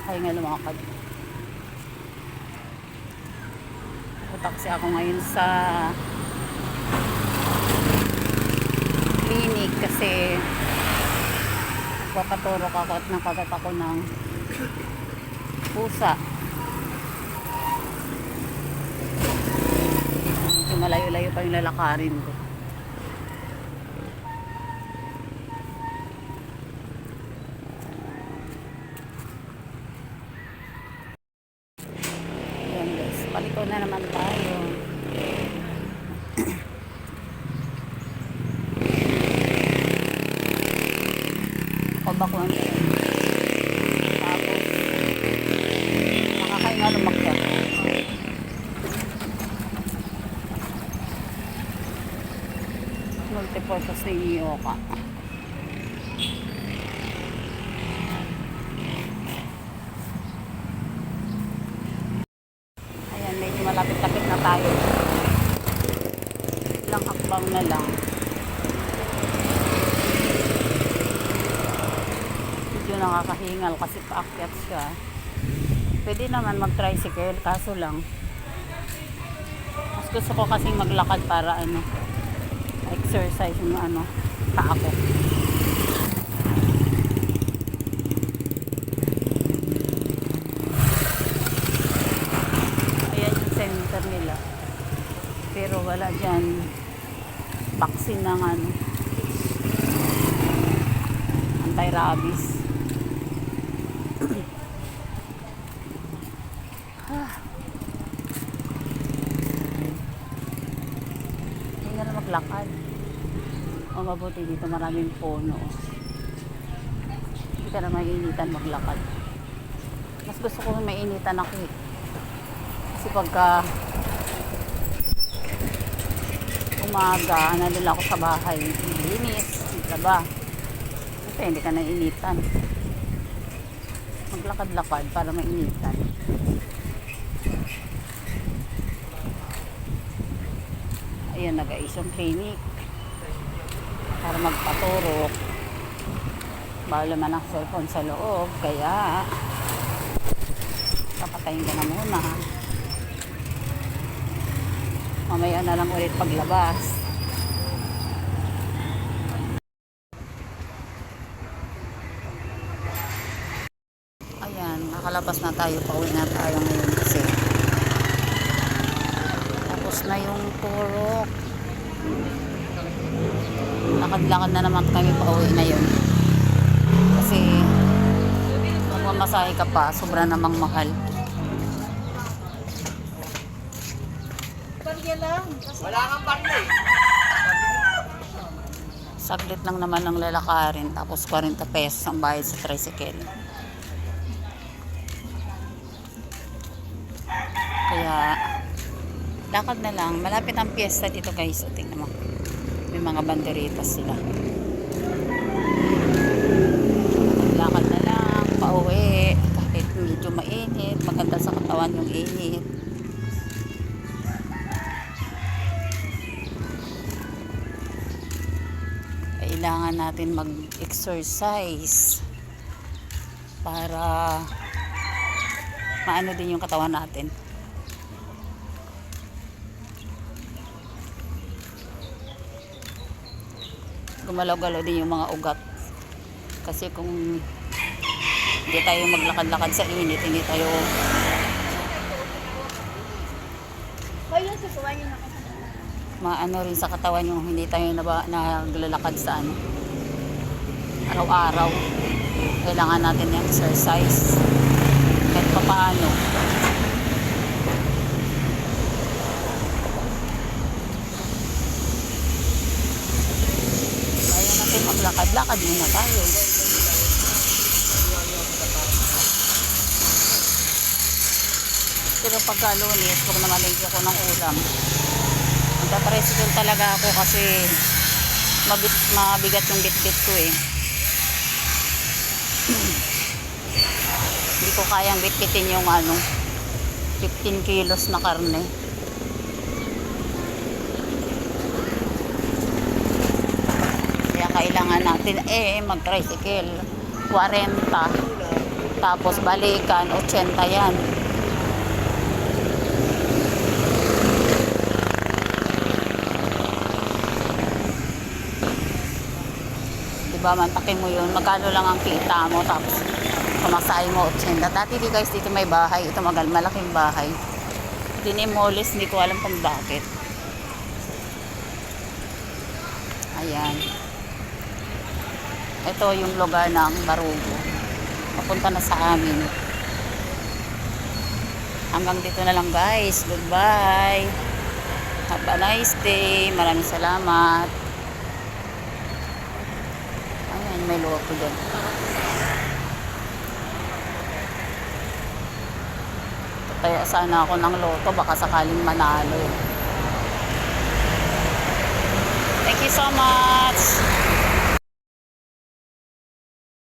nakakahinga lumakad. Taxi ako ngayon sa clinic kasi papaturok ako at nakagat ako ng pusa. Medyo malayo-layo pa yung lalakarin ko. Ayan guys, paliko na naman tayo. Pabakuan ko. Tapos nakakahinga lumakyat. Multipurpose na iniyoka. Ayan, medyo malapit-lapit na tayo. Ilang hakbang na lang. Medyo nakakahingal kasi paakyat siya. Pwede naman mag-tricycle, kaso lang mas gusto ko kasing maglakad para exercise yung paa ko. Ayan yung center nila, pero wala dyan vaccine ng anti-rabies. Hindi na maglakad. O mabuti dito maraming puno. Hindi ka na mainitan maglakad. Mas gusto ko mainitan ako eh. Kasi pagka umaga, nalala ako sa bahay, linis, diba? Kasi hindi ka nainitan. Maglakad-lakad para mainitan. Ayan na guys, yung clinic. Para magpaturok. Bawal naman ang cellphone sa loob, kaya papatayin ka na muna. Mamaya na lang ulit paglabas. Ayan, nakalabas na tayo, pauwi na tayo ngayon kasi tapos na yung turok. Lakad-lakad na naman kami pauwi na yun kasi magmamasahe ka pa, sobra namang mahal. Wala kang baril. Saglit lang naman ang lalakarin, tapos 40 pesos ang bayad sa tricycle. Kaya lakad na lang, malapit ang piyesta dito guys. O tingnan mo, may mga banderitas sila. Lakad na lang pauwi kahit medyo mainit, maganda sa katawan yung init. Kailangan natin mag-exercise para maano din yung katawan natin. Gumalaw-galaw din yung mga ugat. Kasi kung hindi tayo maglakad-lakad sa init, hindi tayo maano rin sa katawan yung hindi tayo naglalakad sa araw-araw. Kailangan natin yung exercise kahit pa paano. Kaya natin maglakad-lakad muna tayo. Pero pagka Lunes, huwag na malengke ako ng ulam. Magta-tricycle talaga ako kasi mabigat yung bit-bit ko eh. Hindi ko kayang bit-bitin yung 15 kilos na karne. Kaya kailangan natin mag-tricycle. 40. Tapos balikan, 80 yan. Diba, mantakin mo yun. Magkano lang ang kita mo. Tapos kumasay mo 80. Dati di guys, dito may bahay. Ito malaking bahay. Dinimolis, hindi ko alam kung bakit. Ayan. Ito yung lugar ng Barugo. Papunta na sa amin. Hanggang dito na lang guys. Goodbye. Have a nice day. Maraming salamat. Ayan, may luwag ko dyan. Kaya sana ako ng loto. Baka sakaling manalo. Thank you so much.